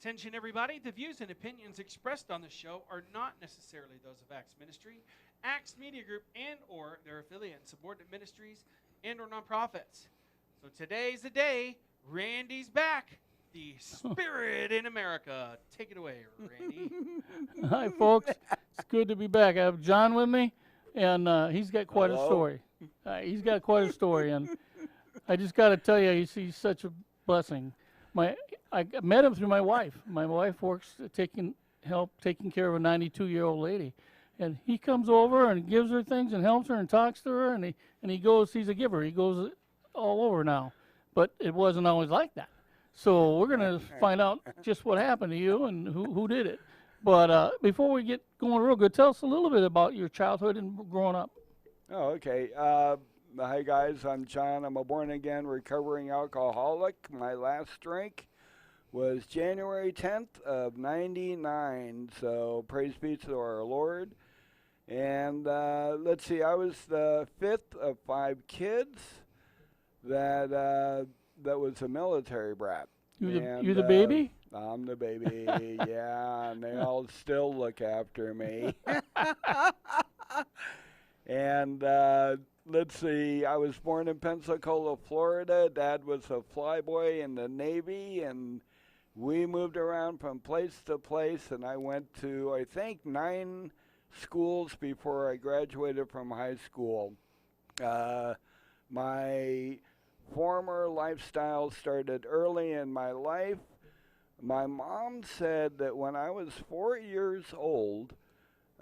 Attention, everybody. The views and opinions expressed on the show are not necessarily those of Acts Ministry, Acts Media Group, and or their affiliate and subordinate ministries and or nonprofits. So today's the day. Randy's back. The Spirit in America. Take it away, Randy. Hi, folks. It's good to be back. I have John with me, and he's got quite a story. And I just got to tell you, he's such a blessing. I met him through my wife. My wife works taking care of a 92-year-old lady, and he comes over and gives her things and helps her and talks to her, and he goes. He's a giver. He goes all over now, but it wasn't always like that. So we're gonna find out just what happened to you and who did it. But before we get going real good, tell us a little bit about your childhood and growing up. Oh, okay. Hi, guys. I'm John. I'm a born-again recovering alcoholic. My last drink was January 10th of 99. So praise be to our Lord. And let's see, I was the fifth of 5 kids that was a military brat. You the baby? I'm the baby, yeah, and they all still look after me. And let's see, I was born in Pensacola, Florida. Dad was a flyboy in the Navy, and we moved around from place to place, and I went to, I think, 9 schools before I graduated from high school. My former lifestyle started early in my life. My mom said that when I was 4 years old,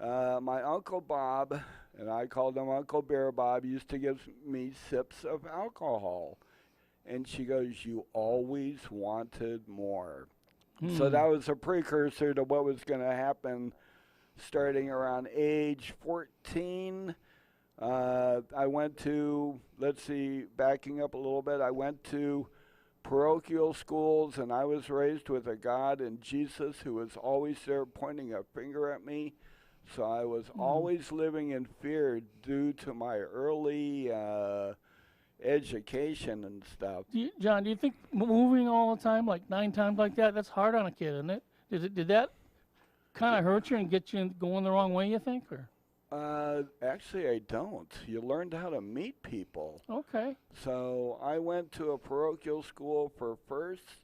my Uncle Bob, and I called him Uncle Bear Bob, used to give me sips of alcohol. And she goes, "You always wanted more." So that was a precursor to what was going to happen starting around age 14. I went to, let's see, backing up a little bit, I went to parochial schools, and I was raised with a God and Jesus who was always there pointing a finger at me. So I was always living in fear due to my early education and stuff. John, do you think moving all the time, like 9 times like that's hard on a kid, isn't it? Did that kind of hurt you and get you going the wrong way, you think? Or? Actually, I don't. You learned how to meet people. Okay. So I went to a parochial school for first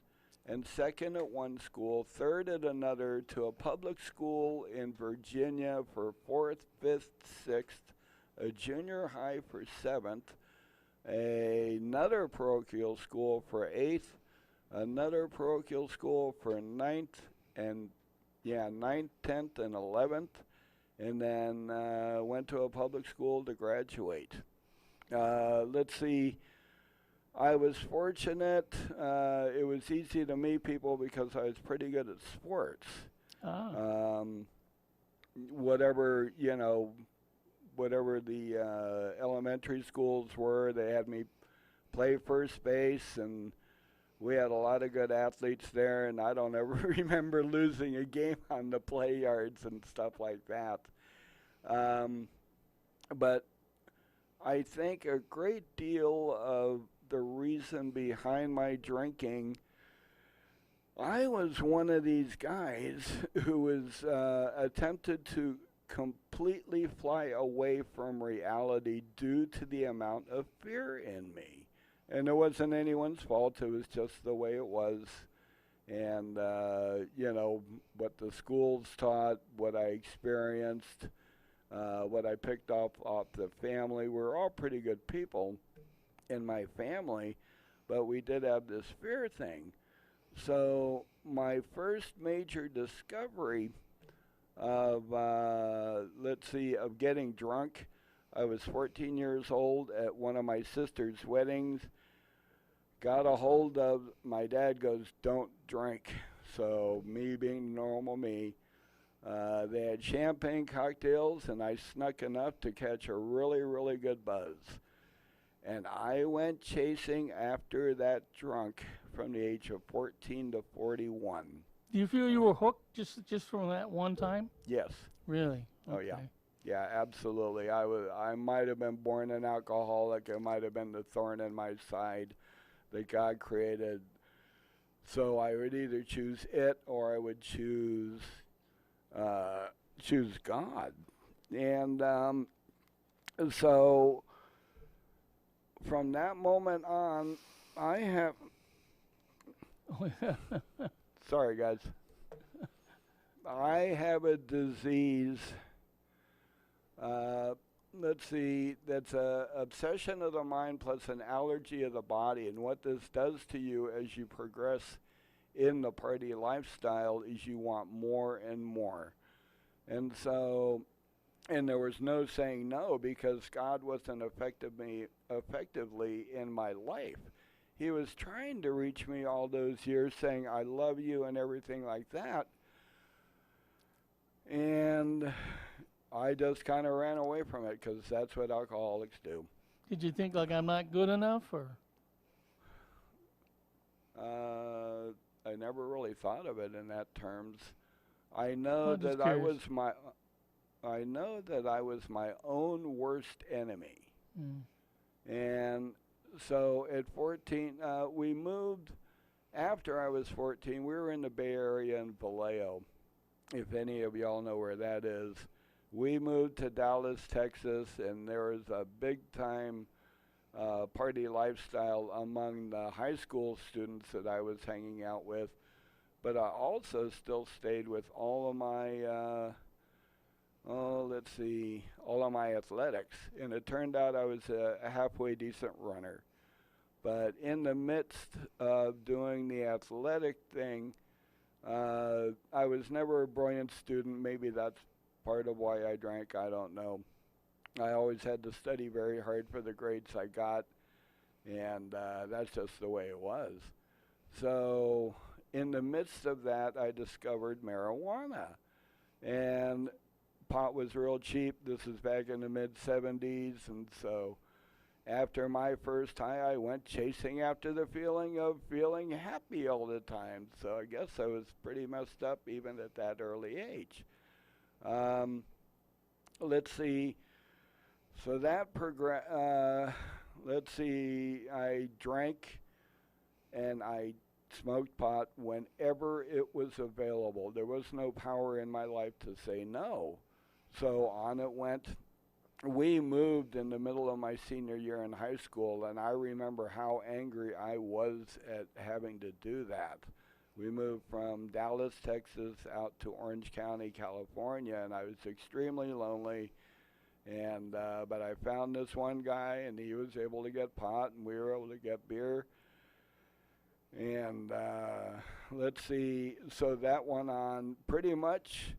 and second at one school, third at another, to a public school in Virginia for 4th, 5th, 6th, a junior high for 7th, another parochial school for 8th, another parochial school for 9th, 9th, 10th, and 11th. And then went to a public school to graduate. Let's see, I was fortunate. It was easy to meet people because I was pretty good at sports. Whatever the elementary schools were, they had me play first base, and we had a lot of good athletes there, and I don't ever remember losing a game on the play yards and stuff like that. But I think a great deal of the reason behind my drinking, I was one of these guys who was attempted to completely fly away from reality due to the amount of fear in me. And it wasn't anyone's fault. It was just the way it was. And, what the schools taught, what I experienced, what I picked up off the family. We're all pretty good people in my family, but we did have this fear thing. So my first major discovery of, of getting drunk, I was 14 years old at one of my sister's weddings. Got a hold of, my dad goes, "Don't drink." So me being normal me, they had champagne cocktails, and I snuck enough to catch a really, really good buzz. And I went chasing after that drunk from the age of 14 to 41. Do you feel you were hooked just from that one time? Yes. Really? Oh, yeah. Yeah, absolutely. I might have been born an alcoholic. It might have been the thorn in my side that God created So I would either choose it or I would choose God. And so from that moment on, I have. Sorry, guys. I have a disease. Let's see. That's a obsession of the mind plus an allergy of the body. And what this does to you as you progress in the party lifestyle is you want more and more. And so, and there was no saying no because God wasn't effectively in my life. He was trying to reach me all those years saying, I love you and everything like that. And I just kind of ran away from it because that's what alcoholics do. Did you think like I'm not good enough, or? I never really thought of it in that terms. I know I'm just that I curious. was my own worst enemy. Mm. And so at 14, we moved. After I was 14, we were in the Bay Area in Vallejo. If any of y'all know where that is. We moved to Dallas, Texas, and there was a big-time party lifestyle among the high school students that I was hanging out with. But I also still stayed with all of my, all of my athletics. And it turned out I was a halfway decent runner. But in the midst of doing the athletic thing, I was never a brilliant student. Maybe that's part of why I drank. I don't know. I always had to study very hard for the grades I got, and that's just the way it was. So in the midst of that, I discovered marijuana. And pot was real cheap. This is back in the mid-'70s, and so after my first high, I went chasing after the feeling of feeling happy all the time. So I guess I was pretty messed up even at that early age. Let's see. So that I drank and I smoked pot whenever it was available. There was no power in my life to say no. So on it went. We moved in the middle of my senior year in high school, and I remember how angry I was at having to do that. We moved from Dallas, Texas, out to Orange County, California, and I was extremely lonely. And but I found this one guy, and he was able to get pot, and we were able to get beer. And let's see, so that went on pretty much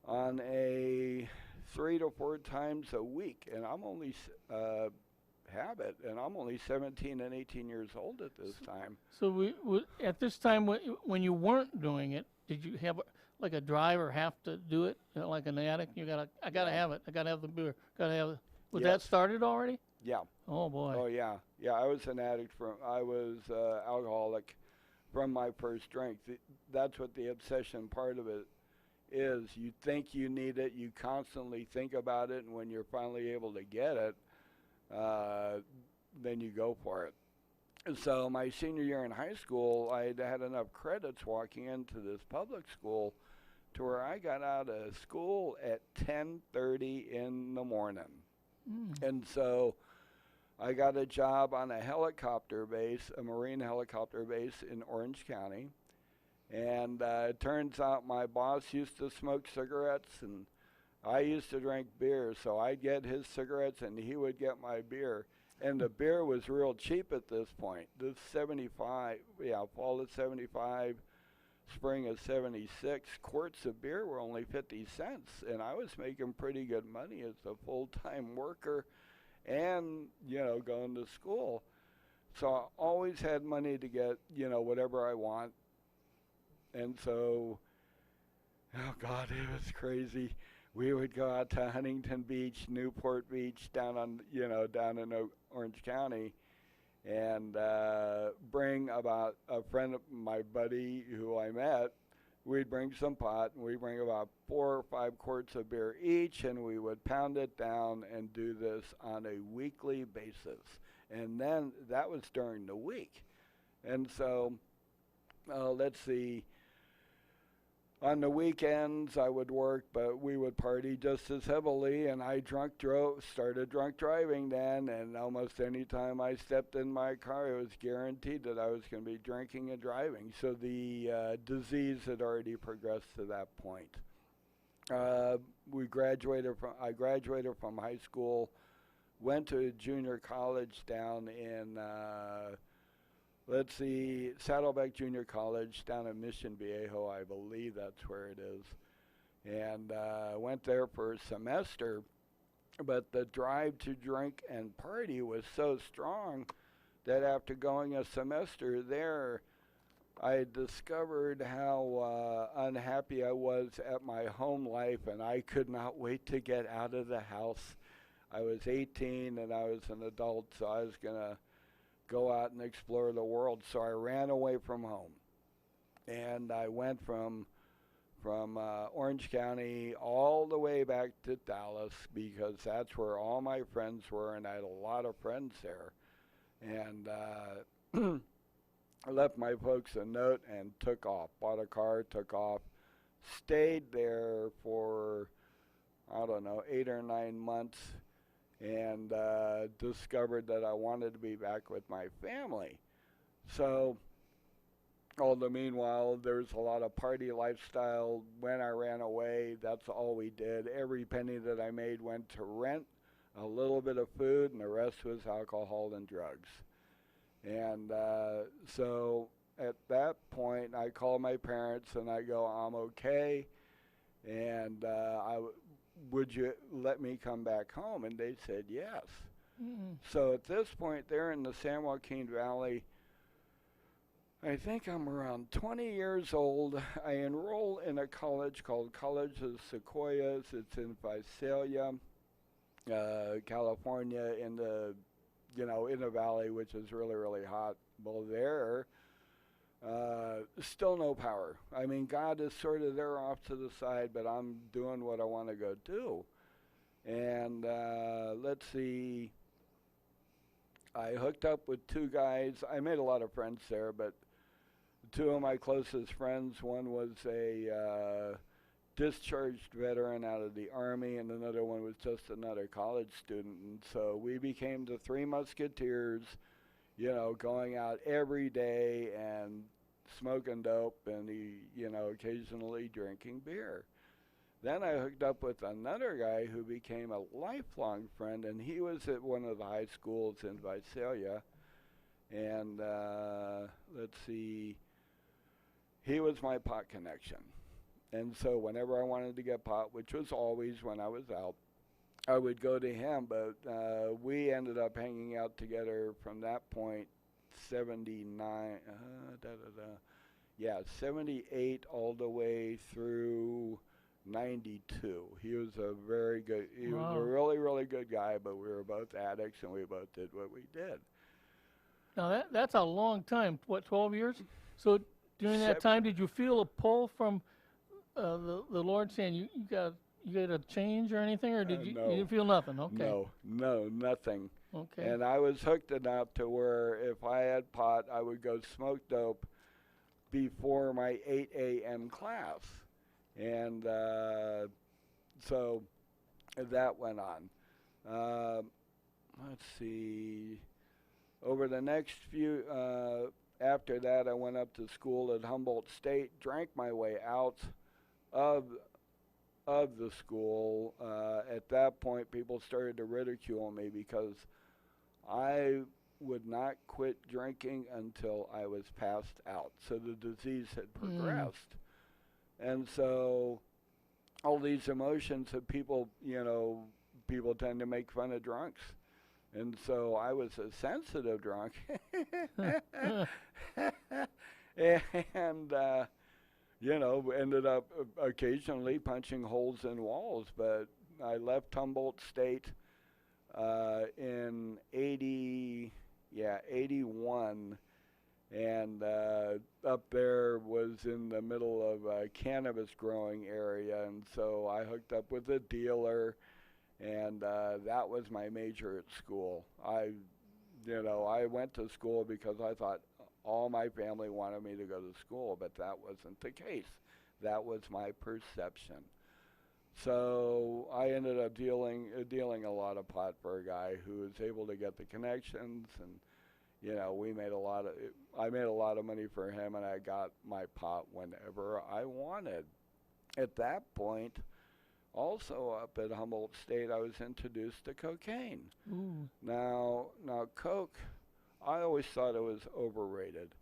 on a 3 to 4 times a week, and I'm only habit, and I'm only 17 and 18 years old at this time. So at this time when you weren't doing it, did you have like a drive or have to do it, like an addict? I gotta have it. I gotta have the beer. Was that started already? Yeah. Oh boy. Oh yeah. Yeah, I was an addict I was alcoholic from my first drink. That's what the obsession part of it is. You think you need it, you constantly think about it, and when you're finally able to get it, then you go for it. So my senior year in high school, I had enough credits walking into this public school to where I got out of school at 10:30 in the morning. Mm. And so I got a job on a helicopter base, a Marine helicopter base in Orange County. And it turns out my boss used to smoke cigarettes, and I used to drink beer. So I'd get his cigarettes, and he would get my beer. And the beer was real cheap at this point. This 75, fall of 75, spring of 76, quarts of beer were only 50 cents. And I was making pretty good money as a full-time worker and, going to school. So I always had money to get, whatever I want. And so, oh God, it was crazy. We would go out to Huntington Beach, Newport Beach, down in Orange County, and bring about a friend of my buddy who I met. We'd bring some pot, and we'd bring about 4 or 5 quarts of beer each, and we would pound it down and do this on a weekly basis. And then that was during the week. And so let's see, on the weekends I would work, but we would party just as heavily, and I started drunk driving then, and almost any time I stepped in my car, it was guaranteed that I was going to be drinking and driving. So the disease had already progressed to that point. I graduated from high school, went to junior college down in Saddleback Junior College down in Mission Viejo, I believe that's where it is. And went there for a semester, but the drive to drink and party was so strong that after going a semester there, I discovered how unhappy I was at my home life, and I could not wait to get out of the house. I was 18 and I was an adult, so I was going to go out and explore the world. So I ran away from home, and I went from Orange County all the way back to Dallas, because that's where all my friends were, and I had a lot of friends there. And I left my folks a note and took off, bought a car, took off, stayed there for, I don't know, 8 or 9 months, and discovered that I wanted to be back with my family. So, all the meanwhile, there's a lot of party lifestyle. When I ran away, that's all we did. Every penny that I made went to rent, a little bit of food, and the rest was alcohol and drugs. And so at that point, I called my parents and I go, I'm okay, and would you let me come back home? And they said yes. So at this point, they're in the San Joaquin Valley. I think I'm around 20 years old. I enroll in a college called College of Sequoias. It's in Visalia, California, in the valley, which is really, really hot. Well, there, still no power. I mean, God is sort of there off to the side, but I'm doing what I want to go do. And let's see, I hooked up with 2 guys. I made a lot of friends there, but 2 of my closest friends, one was a discharged veteran out of the Army, and another one was just another college student. And so we became the 3 Musketeers, going out every day and smoking dope and, occasionally drinking beer. Then I hooked up with another guy who became a lifelong friend, and he was at one of the high schools in Visalia. And let's see, he was my pot connection. And so whenever I wanted to get pot, which was always when I was out, I would go to him. But we ended up hanging out together from that point, 78 all the way through 92. He was a very good, he was a really, really good guy, but we were both addicts, and we both did what we did. Now that's a long time. What, 12 years? So during that time, did you feel a pull from the Lord saying you got a change or anything, or did you didn't feel nothing? Okay. No, nothing. Okay. And I was hooked enough to where if I had pot, I would go smoke dope before my 8 a.m. class. And so that went on. Let's see. Over the next few, after that, I went up to school at Humboldt State, drank my way out of the school. At that point, people started to ridicule me because I would not quit drinking until I was passed out. So the disease had progressed. And so all these emotions that people tend to make fun of drunks. And so I was a sensitive drunk. And, ended up occasionally punching holes in walls. But I left Humboldt State in 81. And up there was in the middle of a cannabis growing area. And so I hooked up with a dealer. And that was my major at school. I went to school because I thought all my family wanted me to go to school, but that wasn't the case. That was my perception. So I ended up dealing a lot of pot for a guy who was able to get the connections, and I made a lot of money for him, and I got my pot whenever I wanted. At that point, also up at Humboldt State, I was introduced to cocaine. Ooh. Now coke, I always thought it was overrated.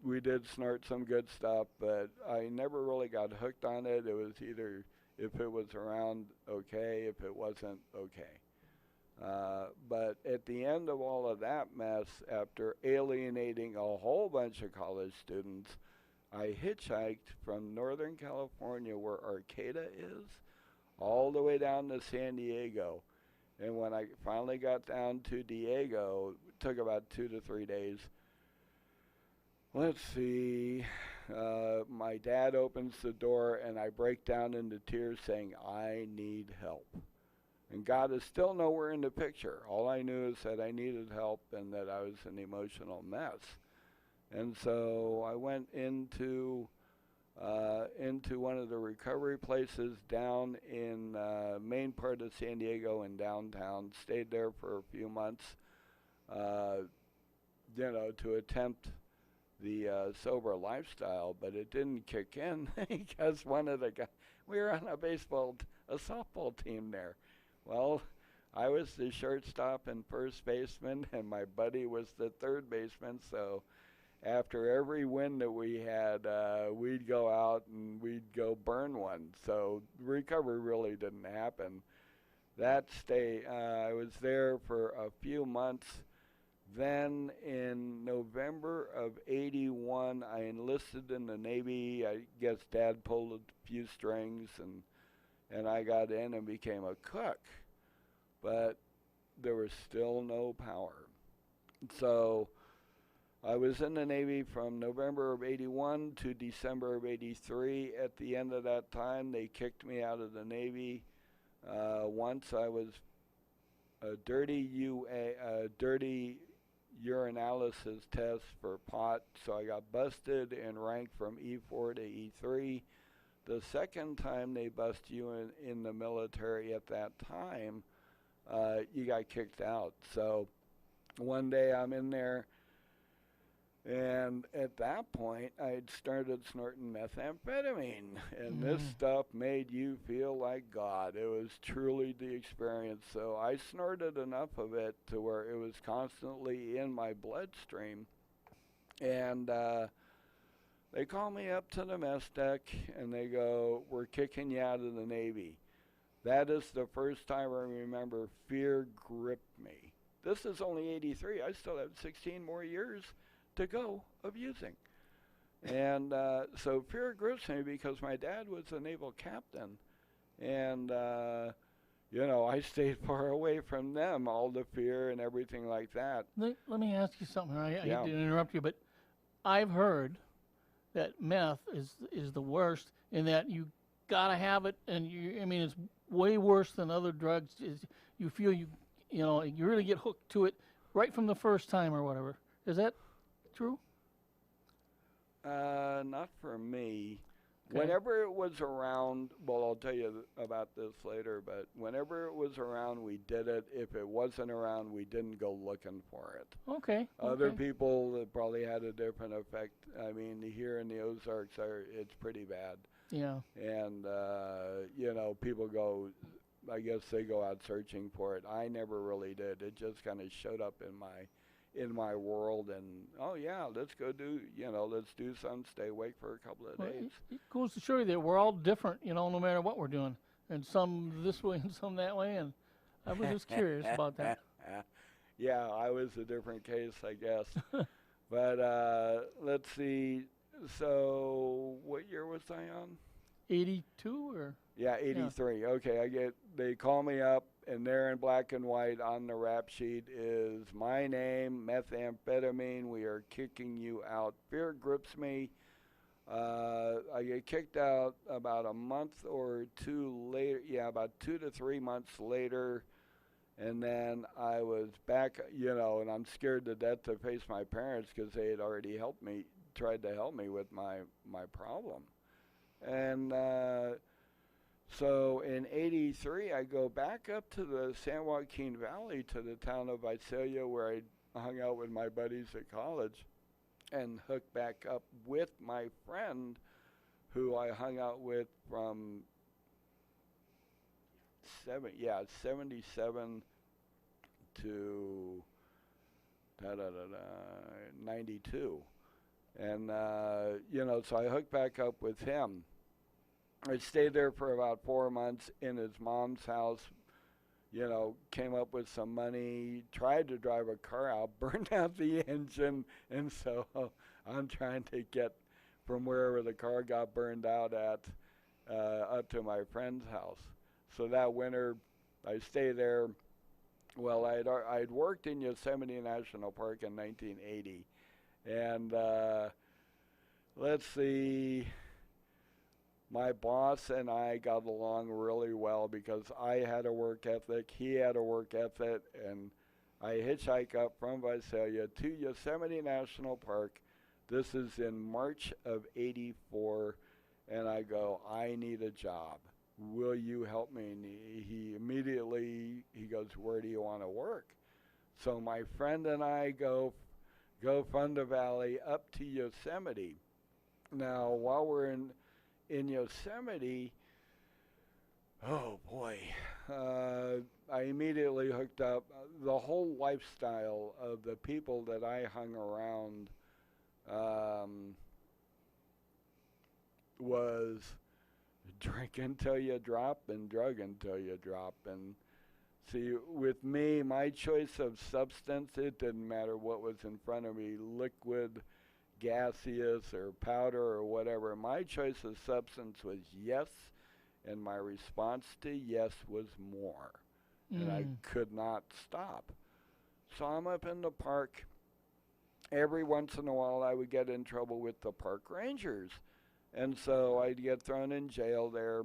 We did snort some good stuff, but I never really got hooked on it. It was either, if it was around, okay; if it wasn't, okay. But at the end of all of that mess, after alienating a whole bunch of college students, I hitchhiked from Northern California, where Arcata is, all the way down to San Diego. And when I finally got down to Diego, it took about 2 to 3 days. Let's see. My dad opens the door, and I break down into tears saying, I need help. And God is still nowhere in the picture. All I knew is that I needed help and that I was an emotional mess. And so I went into one of the recovery places down in main part of San Diego in downtown. Stayed there for a few months, to attempt the sober lifestyle, but it didn't kick in because one of the guys, we were on a softball team there. Well, I was the shortstop and first baseman, and my buddy was the third baseman, so after every win that we had, we'd go out and we'd go burn one. So recovery really didn't happen. I was there for a few months. Then in November of '81, I enlisted in the Navy. I guess Dad pulled a few strings, and I got in and became a cook. But there was still no power. So I was in the Navy from November of '81 to December of '83. At the end of that time, they kicked me out of the Navy. Once I was a dirty urinalysis test for pot, so I got busted and ranked from E4 to E3. The second time they bust you in the military at that time, you got kicked out. So one day I'm in there, and at that point, I'd started snorting methamphetamine, and this stuff made you feel like God. It was truly the experience. So I snorted enough of it to where it was constantly in my bloodstream. And they call me up to the mess deck, and they go, we're kicking you out of the Navy. That is the first time I remember fear gripped me. This is only '83. I still have 16 more years to go of using. And so fear grips me because my dad was a naval captain, and I stayed far away from them, all the fear and everything like that. Let me ask you something. I hate to interrupt you, but I've heard that meth is the worst in that you gotta have it, and it's way worse than other drugs. You feel you really get hooked to it right from the first time or whatever. Is that true? Not for me. Okay. Whenever it was around, well, I'll tell you about this later, but whenever it was around, we did it. If it wasn't around, we didn't go looking for it. Okay. Other people that probably had a different effect. I mean, here in the Ozarks, it's pretty bad. Yeah. And, people go, I guess they go out searching for it. I never really did. It just kind of showed up in my world, and let's go let's do some, stay awake for a couple of days. It goes to show you that we're all different, no matter what we're doing, and some this way and some that way, and I was just curious about that. Yeah, I was a different case, I guess. But let's see, so what year was I on? 82 or? Yeah, 83. Yeah. Okay, they call me up, and there in black and white on the rap sheet is my name, methamphetamine, we are kicking you out. Fear grips me. I get kicked out about a month or two later, about 2 to 3 months later, And then I was back, and I'm scared to death to face my parents because they had already tried to help me with my problem. And so in '83, I go back up to the San Joaquin Valley to the town of Visalia where I hung out with my buddies at college and hooked back up with my friend who I hung out with from 77 to 92. And, so I hooked back up with him. I stayed there for about 4 months in his mom's house, came up with some money, tried to drive a car out, burned out the engine, and so I'm trying to get from wherever the car got burned out at up to my friend's house. So that winter, I stayed there. Well, I'd worked in Yosemite National Park in 1980, and let's see. My boss and I got along really well because I had a work ethic, he had a work ethic, and I hitchhiked up from Visalia to Yosemite National Park. This is in March of '84, and I go, I need a job. Will you help me? And he immediately, he goes, where do you want to work? So my friend and I go from the valley up to Yosemite. Now, while we're in Yosemite, oh boy, I immediately hooked up. The whole lifestyle of the people that I hung around was drink until you drop and drug until you drop. And see, with me, my choice of substance, it didn't matter what was in front of me, liquid, gaseous, or powder, or whatever. My choice of substance was yes, and my response to yes was more. And I could not stop. So I'm up in the park. Every once in a while, I would get in trouble with the park rangers. And so I'd get thrown in jail there.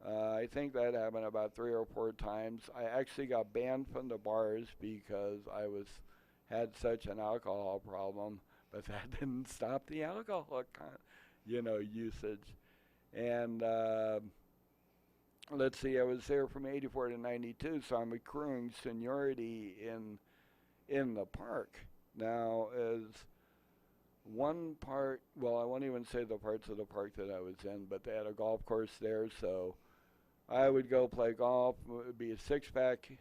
I think that happened about 3 or 4 times. I actually got banned from the bars because I had such an alcohol problem, but that didn't stop the alcohol, usage. And let's see, I was there from '84 to '92, so I'm accruing seniority in the park. Now, as one part, well, I won't even say the parts of the park that I was in, but they had a golf course there, so I would go play golf. It would be a 6-pack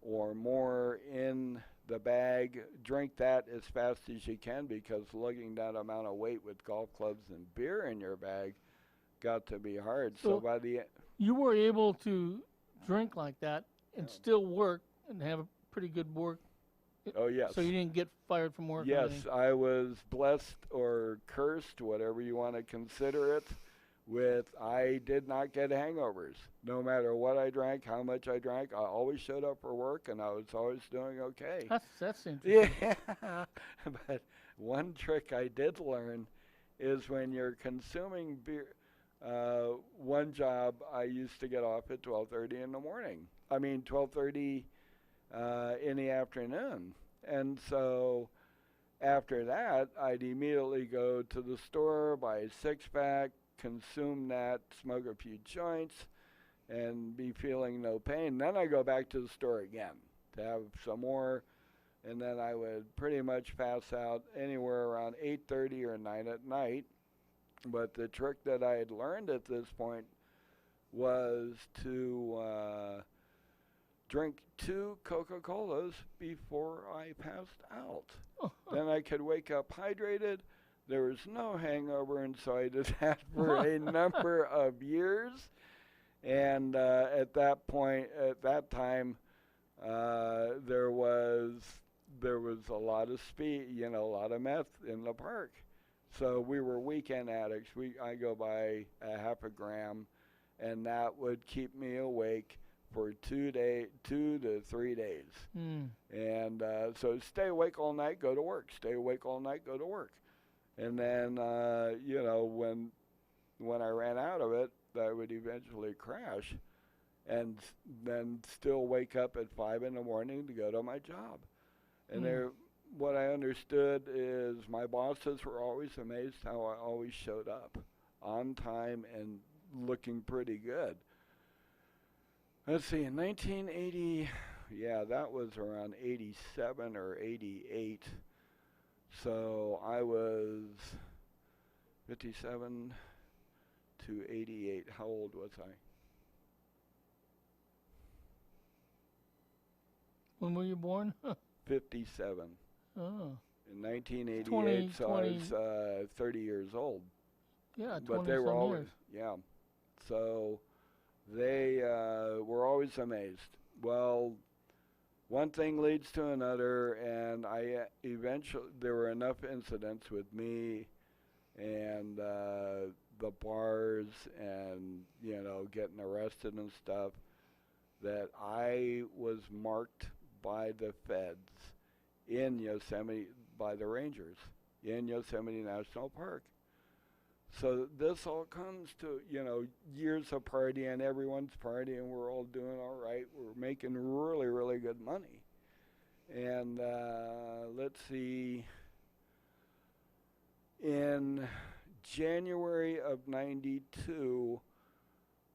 or more in the bag. Drink that as fast as you can because lugging that amount of weight with golf clubs and beer in your bag got to be hard. So by the end, you were able to drink like that and still work and have a pretty good work. Oh, yes. So you didn't get fired from work? Yes, I was blessed or cursed, whatever you want to consider it, I did not get hangovers. No matter what I drank, how much I drank, I always showed up for work, and I was always doing okay. That's interesting. Yeah, but one trick I did learn is when you're consuming beer. One job, I used to get off at 12:30 in the morning. 12:30 in the afternoon. And so after that, I'd immediately go to the store, buy a 6-pack, consume that, smoke a few joints, and be feeling no pain. Then I go back to the store again to have some more, and then I would pretty much pass out anywhere around 8:30 or 9 at night. But the trick that I had learned at this point was to drink 2 Coca-Colas before I passed out. Then I could wake up hydrated. There was no hangover, and so I did that for a number of years. And at that time, there was a lot of speed, a lot of meth in the park. So we were weekend addicts. I go by a half a gram, and that would keep me awake for 2 to 3 days. And so stay awake all night, go to work. Stay awake all night, go to work. And then, when I ran out of it, I would eventually crash. and then still wake up at 5 in the morning to go to my job. And what I understood is my bosses were always amazed how I always showed up on time and looking pretty good. Let's see, in 1980, yeah, that was around 87 or 88. So I was 57 to 88. How old was I? When were you born? 57. Oh, In 1988, 20, so 20. I was 30 years old. yeah, 20 But they were some always, years. yeah. So they were always amazed. Well, one thing leads to another, and I eventually, there were enough incidents with me and the bars and, getting arrested and stuff that I was marked by the feds in Yosemite, by the rangers in Yosemite National Park. So this all comes to, years of partying, everyone's partying, we're all doing all right, we're making really, really good money. And let's see, in January of 92,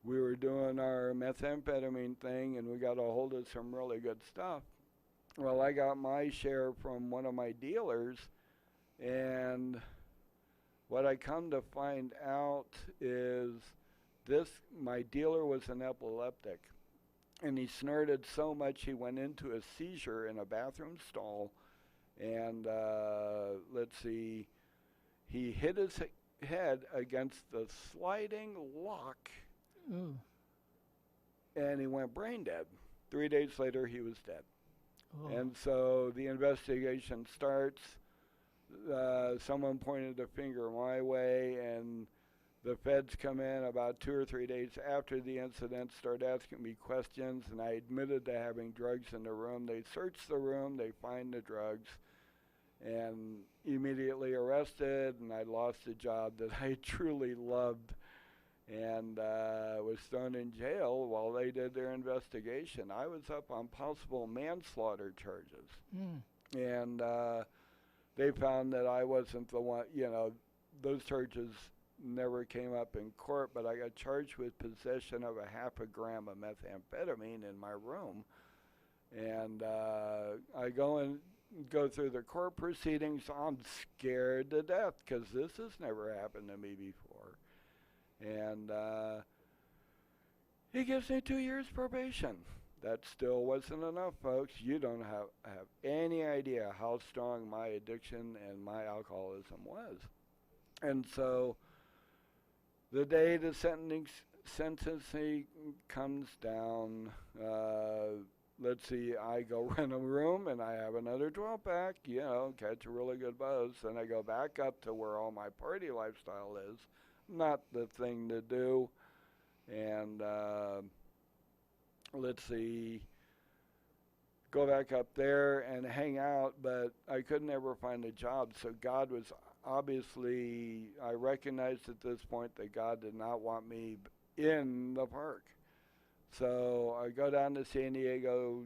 we were doing our methamphetamine thing, and we got a hold of some really good stuff. Well, I got my share from one of my dealers, and what I come to find out is my dealer was an epileptic, and he snorted so much he went into a seizure in a bathroom stall, and let's see, he hit his head against the sliding lock, Ooh. and he went brain dead. 3 days later, he was dead. Oh. And so the investigation starts. Someone pointed a finger my way, and the feds come in about 2 or 3 days after the incident, start asking me questions, and I admitted to having drugs in the room. They search the room, they find the drugs, and immediately arrested, and I lost a job that I truly loved, and was thrown in jail while they did their investigation. I was up on possible manslaughter charges. And they found that I wasn't the one, those charges never came up in court, but I got charged with possession of a half a gram of methamphetamine in my room. And I go through the court proceedings. I'm scared to death because this has never happened to me before. And he gives me 2 years probation. That still wasn't enough, folks. You don't have any idea how strong my addiction and my alcoholism was. And so the day the sentencing comes down, let's see, I go rent a room and I have another 12-pack, catch a really good buzz. Then I go back up to where all my party lifestyle is. Not the thing to do. And let's see, go back up there and hang out, but I couldn't ever find a job. So God was obviously, I recognized at this point that God did not want me in the park. So I go down to San Diego,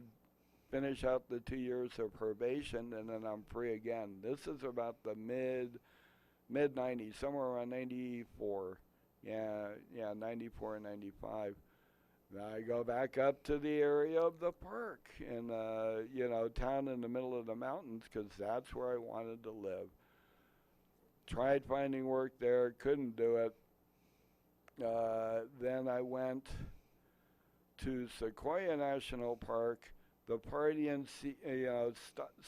finish out the 2 years of probation, and then I'm free again. This is about the mid-90s, somewhere around 94. Yeah, 94 and 95. I go back up to the area of the park in, town in the middle of the mountains, because that's where I wanted to live. Tried finding work there, couldn't do it. Then I went to Sequoia National Park. The partying,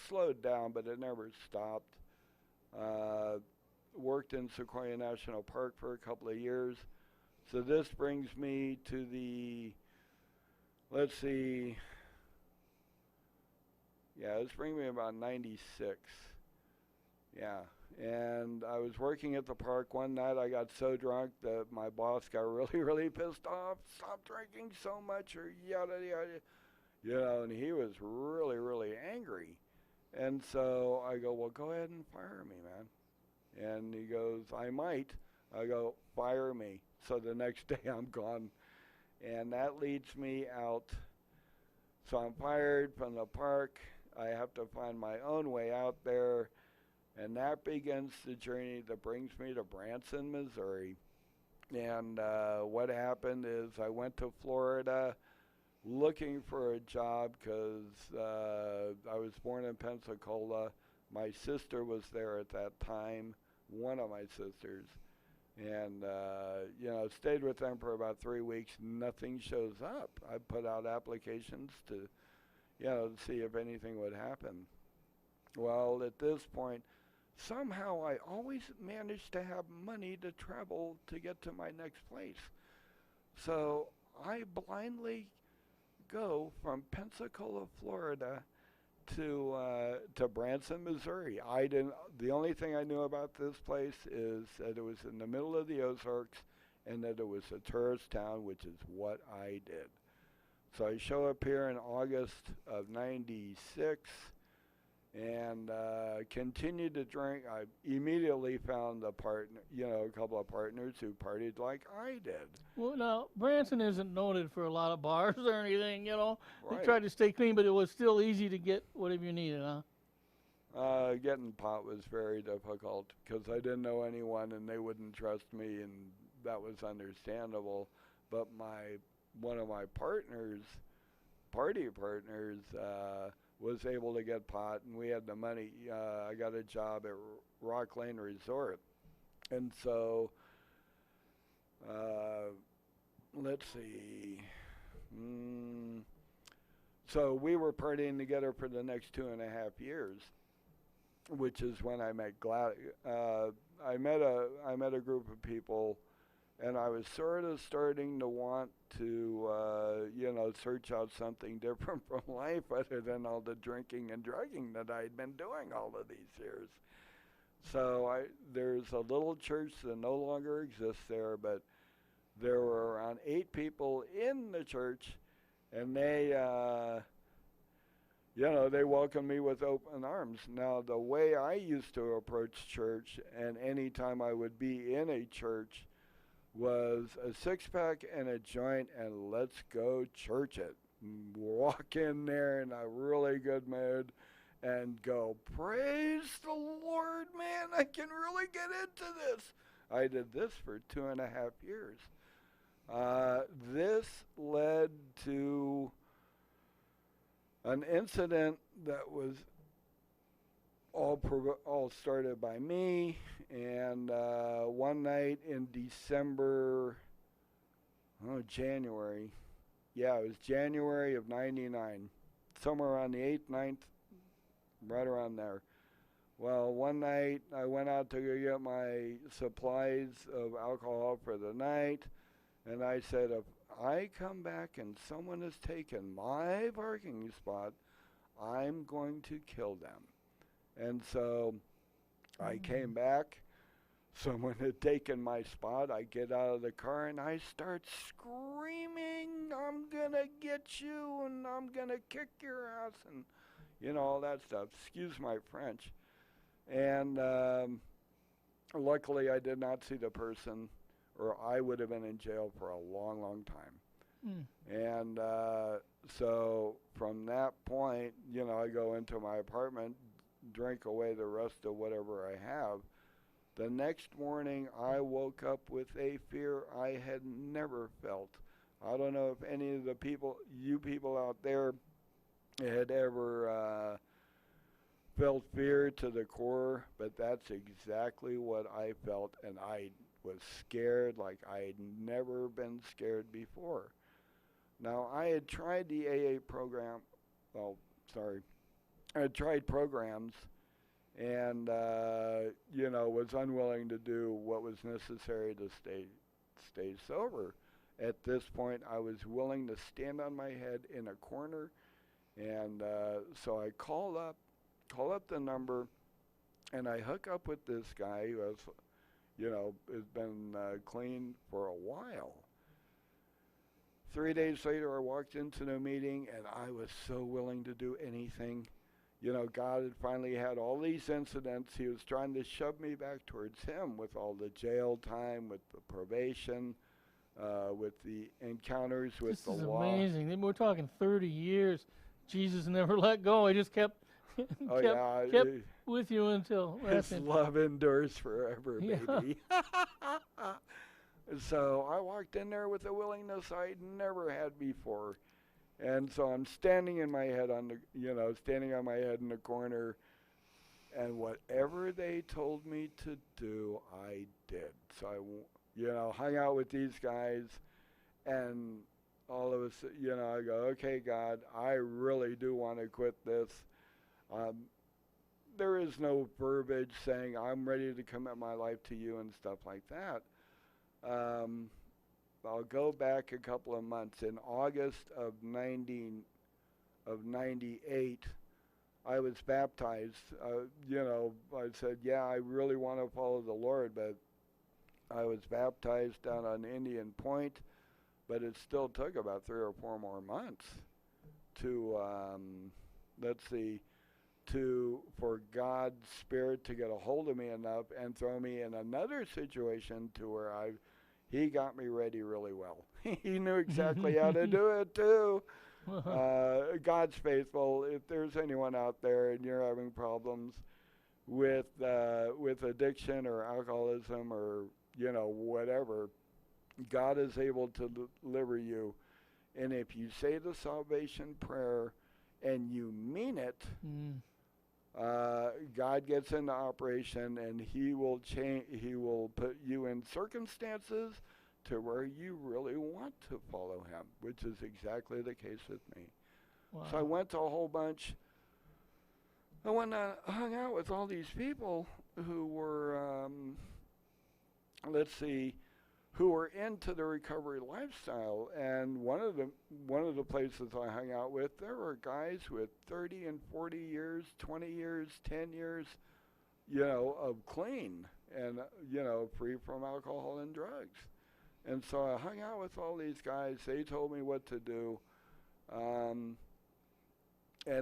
slowed down, but it never stopped. Worked in Sequoia National Park for a couple of years. So this brings me to let's see, this brings me about 96. Yeah, and I was working at the park one night. I got so drunk that my boss got really, really pissed off. Stop drinking so much, or yada, yada. And he was really, really angry. And so I go, well, go ahead and fire me, man. And he goes, I might. I go, fire me. So the next day I'm gone. and that leads me out. So I'm fired from the park. I have to find my own way out there, and that begins the journey that brings me to Branson, Missouri. And what happened is I went to Florida looking for a job because I was born in Pensacola. My sister was there at that time, one of my sisters. And, stayed with them for about 3 weeks. Nothing shows up. I put out applications to, see if anything would happen. Well, at this point, somehow I always managed to have money to travel to get to my next place. So I blindly go from Pensacola, Florida, to Branson, Missouri. The only thing I knew about this place is that it was in the middle of the Ozarks and that it was a tourist town, which is what I did. So I show up here in August of '96 and continued to drink. I immediately found a couple of partners who partied like I did. Well, now, Branson isn't noted for a lot of bars or anything, Right. They tried to stay clean, but it was still easy to get whatever you needed, huh? Getting pot was very difficult because I didn't know anyone and they wouldn't trust me, and that was understandable. But one of my party partners, was able to get pot, and we had the money. I got a job at Rock Lane Resort, and so let's see. So we were partying together for the next 2.5 years, which is when I met I met a group of people, and I was sort of starting to want to, search out something different from life other than all the drinking and drugging that I'd been doing all of these years. So there's a little church that no longer exists there, but there were around 8 people in the church, and they welcomed me with open arms. Now, the way I used to approach church, and any time I would be in a church, was a 6-pack and a joint, and let's go church it. Walk in there in a really good mood and go, praise the Lord, man, I can really get into this. I did this for 2.5 years. This led to an incident that was all started by me, and one night in January. Yeah, it was January of '99, somewhere around the 8th, 9th, right around there. Well, one night I went out to go get my supplies of alcohol for the night, and I said, if I come back and someone has taken my parking spot, I'm going to kill them. And so I came back. Someone had taken my spot. I get out of the car and I start screaming, I'm going to get you and I'm going to kick your ass and, all that stuff. Excuse my French. And luckily I did not see the person, or I would have been in jail for a long, long time. And so from that point, I go into my apartment, drink away the rest of whatever I have. The next morning, I woke up with a fear I had never felt. I don't know if any of you people out there had ever felt fear to the core, but that's exactly what I felt, and I was scared like I had never been scared before. Now, I had tried the AA program, I had tried programs, and was unwilling to do what was necessary to stay sober. At this point, I was willing to stand on my head in a corner, and so I call up the number, and I hook up with this guy who has been clean for a while. 3 days later, I walked into the meeting, and I was so willing to do anything. God had finally had all these incidents. He was trying to shove me back towards him with all the jail time, with the probation, with the encounters with This the is law. amazing. We're talking 30 years. Jesus never let go. He just kept Oh kept, yeah, kept with you until his that's it. love endures forever, Yeah. baby. So I walked in there with a willingness I'd never had before. And so I'm standing in my head standing on my head in the corner, and whatever they told me to do, I did. So hung out with these guys, and all of a sudden, I go, okay, God, I really do want to quit this. There is no verbiage saying I'm ready to commit my life to you and stuff like that. I'll go back a couple of months. In August of 98, I was baptized. I said, yeah, I really want to follow the Lord, but I was baptized down on Indian Point, but it still took about 3 or 4 more months to, for God's Spirit to get a hold of me enough and throw me in another situation to where he got me ready really well. He knew exactly how to do it too. God's faithful. If there's anyone out there and you're having problems with addiction or alcoholism or whatever, God is able to deliver you. And if you say the salvation prayer and you mean it, God gets into operation, and He will change. He will put you in circumstances to where you really want to follow Him, which is exactly the case with me. Wow. So I went to a whole bunch. I went and hung out with all these people who were, who were into the recovery lifestyle. And one of the places I hung out with, there were guys with 30 and 40 years, 20 years, 10 years, of clean and, free from alcohol and drugs. And so I hung out with all these guys. They told me what to do. And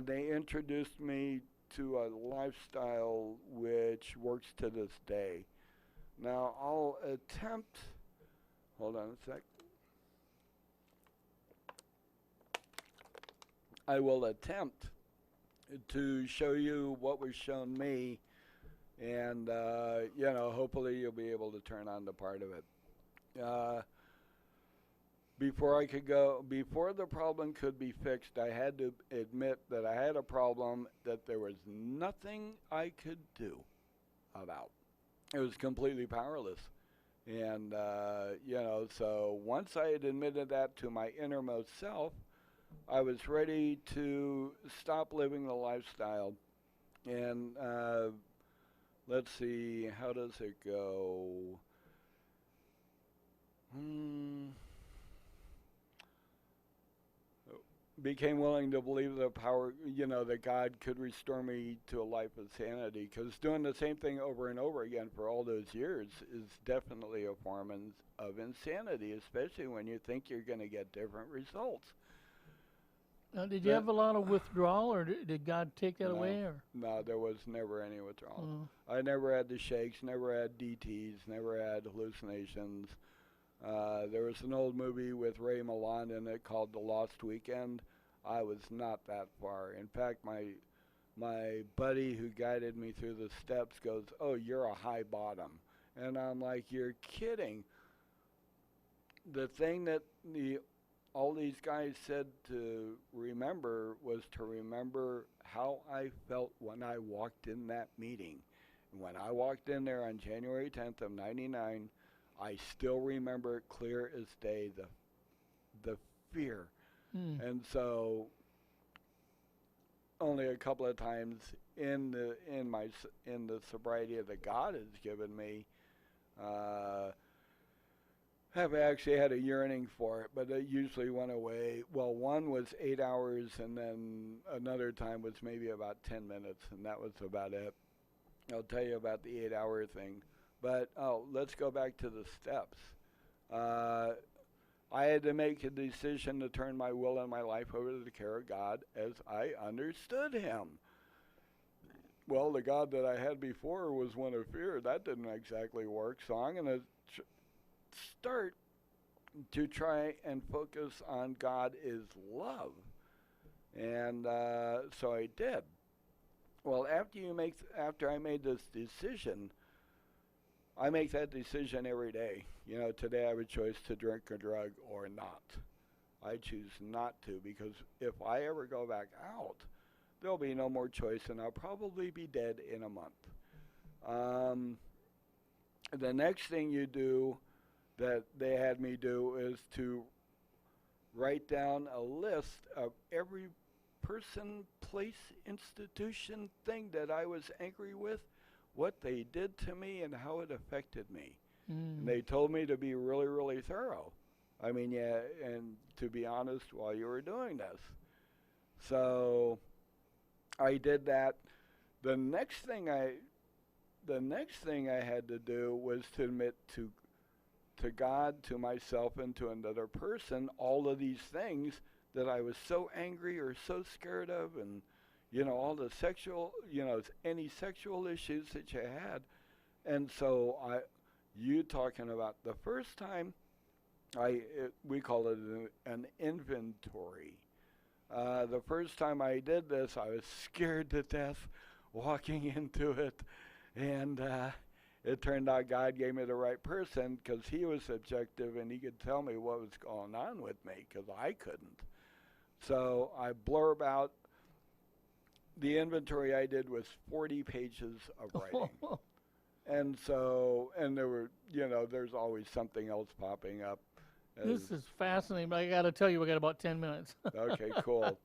they introduced me to a lifestyle which works to this day. Now, I'll attempt... Hold on a sec. I will attempt to show you what was shown me, and hopefully you'll be able to turn on the part of it. Before the problem could be fixed, I had to admit that I had a problem that there was nothing I could do about. It was completely powerless. And, so once I had admitted that to my innermost self, I was ready to stop living the lifestyle. And let's see, how does it go? Became willing to believe the power, that God could restore me to a life of sanity. Because doing the same thing over and over again for all those years is definitely a form of insanity, especially when you think you're going to get different results. Now, did you have a lot of withdrawal, or did God take that away? Or? No, there was never any withdrawal. I never had the shakes, never had DTs, never had hallucinations. There was an old movie with Ray Milland in it called The Lost Weekend. I was not that far. In fact, my buddy who guided me through the steps goes, "Oh, you're a high bottom." And I'm like, "You're kidding." The thing that all these guys said to remember was to remember how I felt when I walked in that meeting. When I walked in there on January 10th of 99, I still remember it clear as day, the fear. And so only a couple of times in the sobriety that God has given me, have actually had a yearning for it, but it usually went away. Well, one was 8 hours, and then another time was maybe about 10 minutes, and that was about it. I'll tell you about the 8-hour thing. But, let's go back to the steps. I had to make a decision to turn my will and my life over to the care of God as I understood Him. Well, the God that I had before was one of fear. That didn't exactly work, so I'm going to start to try and focus on God is love. And so I did. Well, after I made this decision, I make that decision every day. You know, today I have a choice to drink a drug or not. I choose not to, because if I ever go back out, there'll be no more choice, and I'll probably be dead in a month. The next thing you do that they had me do is to write down a list of every person, place, institution, thing that I was angry with, what they did to me, and how it affected me. And they told me to be really, really thorough. I mean, yeah, and to be honest while you were doing this. So I did that. The next thing I had to do was to admit to God, to myself, and to another person all of these things that I was so angry or so scared of, and all the sexual, any sexual issues that you had. And so you talking about the first time, we call it an inventory. The first time I did this, I was scared to death walking into it, and it turned out God gave me the right person, because he was objective and he could tell me what was going on with me, because I couldn't. So I blurb out. The inventory I did was 40 pages of writing. And there were, there's always something else popping up. This is fascinating, but I got to tell you, we got about 10 minutes. Okay, cool.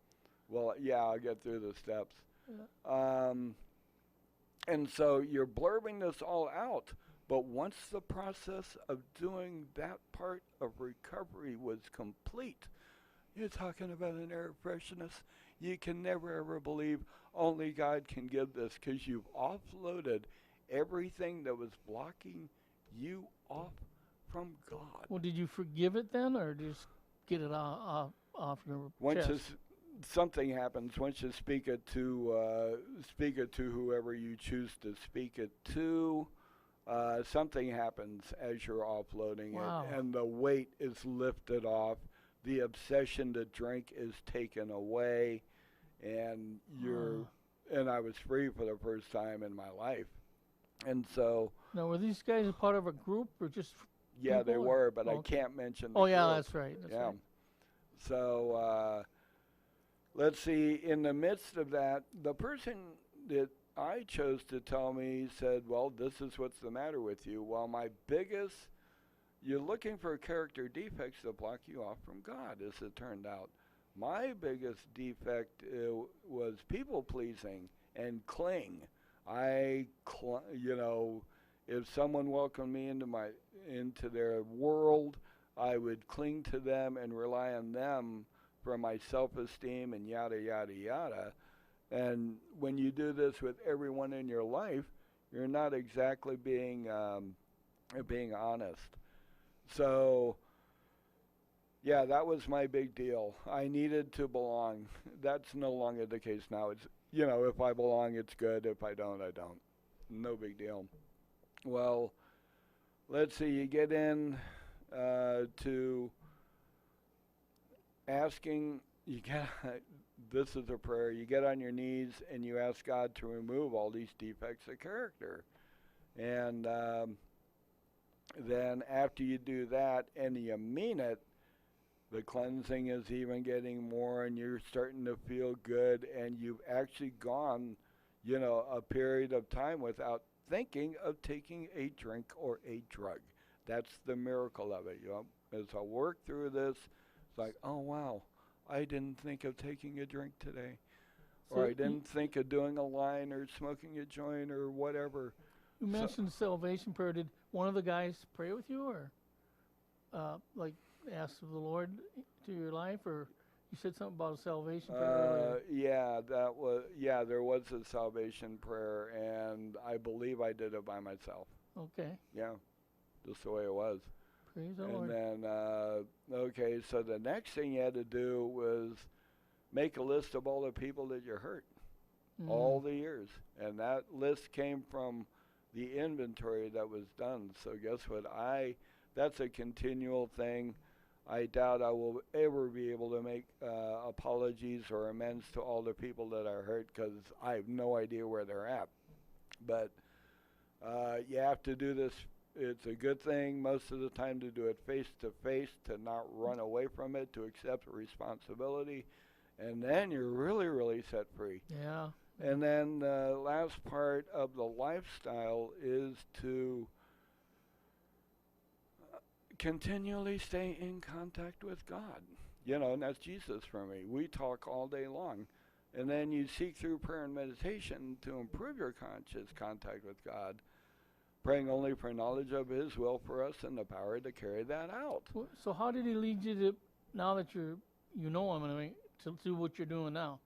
Well, yeah, I'll get through the steps. Yeah. And so you're blurbing this all out, but once the process of doing that part of recovery was complete, you're talking about an air freshness you can never ever believe. Only God can give this, because you've offloaded everything that was blocking you off from God. Well, did you forgive it then, or just get it off your chest? Something happens once you speak it to whoever you choose to speak it to. Something happens as you're offloading it, and the weight is lifted off. The obsession to drink is taken away, and and I was free for the first time in my life. And so now, were these guys a part of a group, or just yeah, they were, but I can't mention the group. That's right. That's right. So let's see, in the midst of that, the person that I chose to tell me said, well, this is what's the matter with you. Well, you're looking for character defects that block you off from God, as it turned out. My biggest defect was people-pleasing and cling. If someone welcomed me into their world, I would cling to them and rely on them for my self-esteem and yada, yada, yada. And when you do this with everyone in your life, you're not exactly being honest. So, yeah, that was my big deal. I needed to belong. That's no longer the case now. It's, if I belong, it's good. If I don't, I don't. No big deal. Well, let's see, you get in to asking, this is a prayer, you get on your knees and you ask God to remove all these defects of character. And then after you do that and you mean it, the cleansing is even getting more, and you're starting to feel good, and you've actually gone, a period of time without thinking of taking a drink or a drug. That's the miracle of it. As I work through this, it's like, oh wow, I didn't think of taking a drink today, or I didn't think of doing a line or smoking a joint or whatever. You mentioned salvation prayer. Did one of the guys pray with you, or ask of the Lord to your life, or you said something about a salvation prayer earlier? There was a salvation prayer, and I believe I did it by myself. Okay. Yeah, just the way it was. Praise the Lord. And then, so the next thing you had to do was make a list of all the people that you hurt, all the years. And that list came from the inventory that was done. So guess what? That's a continual thing. I doubt I will ever be able to make apologies or amends to all the people that I hurt because I have no idea where they're at. But you have to do this. It's a good thing most of the time to do it face to face, to not run away from it, to accept responsibility, and then you're really, really set free. Yeah. And then the last part of the lifestyle is to continually stay in contact with God. You know, and that's Jesus for me. We talk all day long. And then you seek through prayer and meditation to improve your conscious contact with God, praying only for knowledge of His will for us and the power to carry that out. So how did He lead you to, now that you know Him, I mean, to do what you're doing now?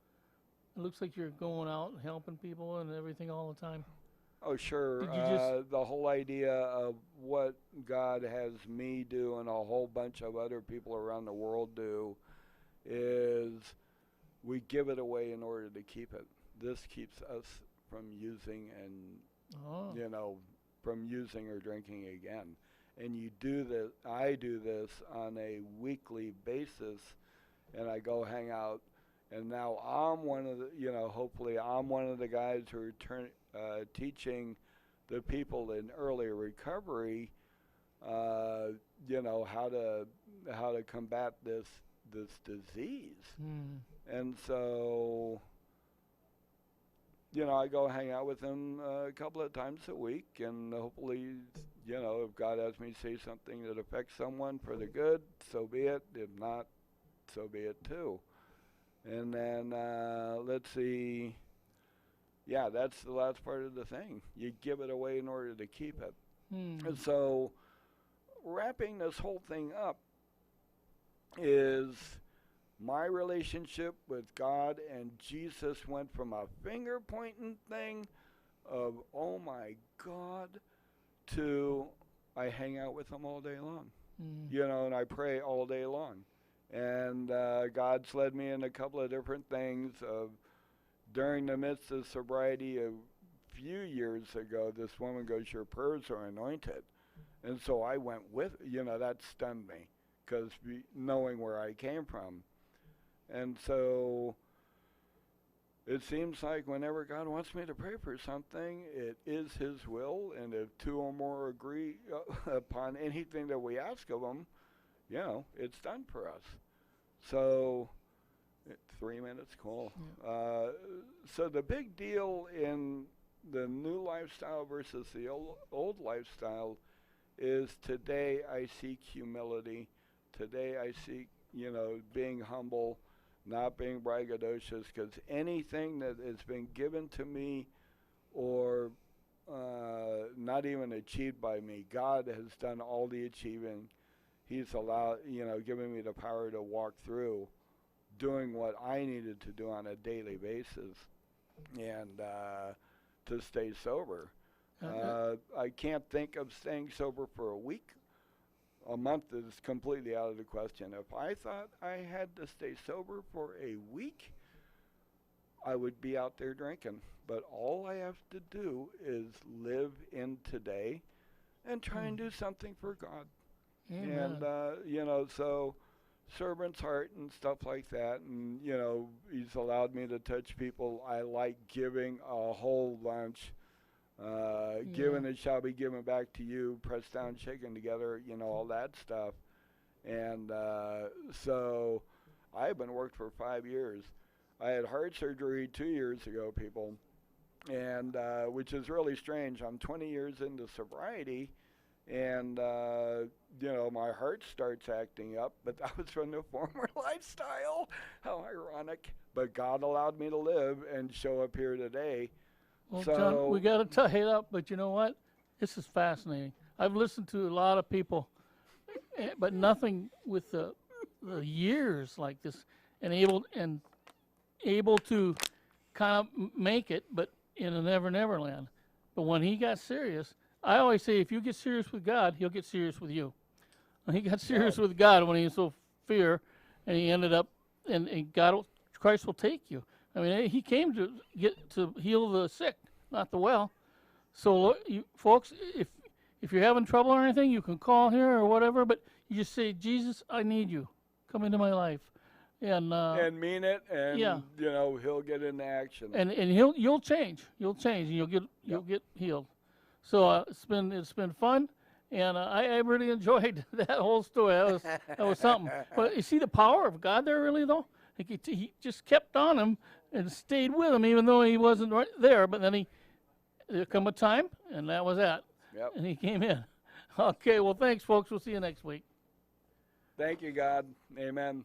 It looks like you're going out and helping people and everything all the time. Oh, sure. Did you just The whole idea of what God has me do and a whole bunch of other people around the world do is we give it away in order to keep it. This keeps us from using and, you know, from using or drinking again. And you do this, I do this on a weekly basis, and I go hang out. And now I'm one of the, you know, hopefully I'm one of the guys who are teaching the people in early recovery, you know, how to combat this disease. And so, you know, I go hang out with them a couple of times a week, and hopefully, you know, if God has me say something that affects someone for the good, so be it. If not, so be it too. And then, let's see, yeah, that's the last part of the thing. You give it away in order to keep it. And so, wrapping this whole thing up is my relationship with God and Jesus went from a finger-pointing thing of, oh my God, to I hang out with Him all day long. You know, and I pray all day long. And God's led me in a couple of different things. During the midst of sobriety a few years ago, this woman goes, your prayers are anointed. And so I went with, you know, that stunned me, because knowing where I came from. And so it seems like whenever God wants me to pray for something, it is His will. And if two or more agree upon anything that we ask of Him, you know, it's done for us. So, 3 minutes, cool. Yeah. So the big deal in the new lifestyle versus the old lifestyle is today I seek humility. Today I seek, you know, being humble, not being braggadocious, because anything that has been given to me or not even achieved by me, God has done all the achieving. He's allowed, you know, giving me the power to walk through doing what I needed to do on a daily basis and to stay sober. I can't think of staying sober for a week. A month is completely out of the question. If I thought I had to stay sober for a week, I would be out there drinking. But all I have to do is live in today and try and do something for God. Amen. And, you know, so servant's heart and stuff like that. And, you know, He's allowed me to touch people. I like giving a whole bunch. Given it shall be given back to you, pressed down, shaken together, you know, all that stuff. And so I've been worked for 5 years. I had heart surgery 2 years ago, people, and which is really strange. I'm 20 years into sobriety, and, you know, my heart starts acting up, but that was from the former lifestyle. How ironic. But God allowed me to live and show up here today. Well, So- John, we got to tie it up, but you know what? This is fascinating. I've listened to a lot of people, but nothing with the years like this, and able to kind of make it, but in a never land. But when he got serious, I always say, if you get serious with God, He'll get serious with you. And he got serious with God when he was so fear, and he ended up, and Christ will take you. I mean, He came to heal the sick, not the well. So, you folks, if you're having trouble or anything, you can call here or whatever, but You just say, Jesus, I need you. Come into my life. And mean it, and yeah. he'll get into action. and you'll change. You'll change, and you'll get healed. So it's been fun, and I really enjoyed that whole story. That was something. But you see the power of God there, really, though. Like he just kept on him and stayed with him, even though he wasn't right there. But then there come a time, and that was that. Yep. And he came in. Okay, well, thanks, folks. We'll see you next week. Thank you, God. Amen.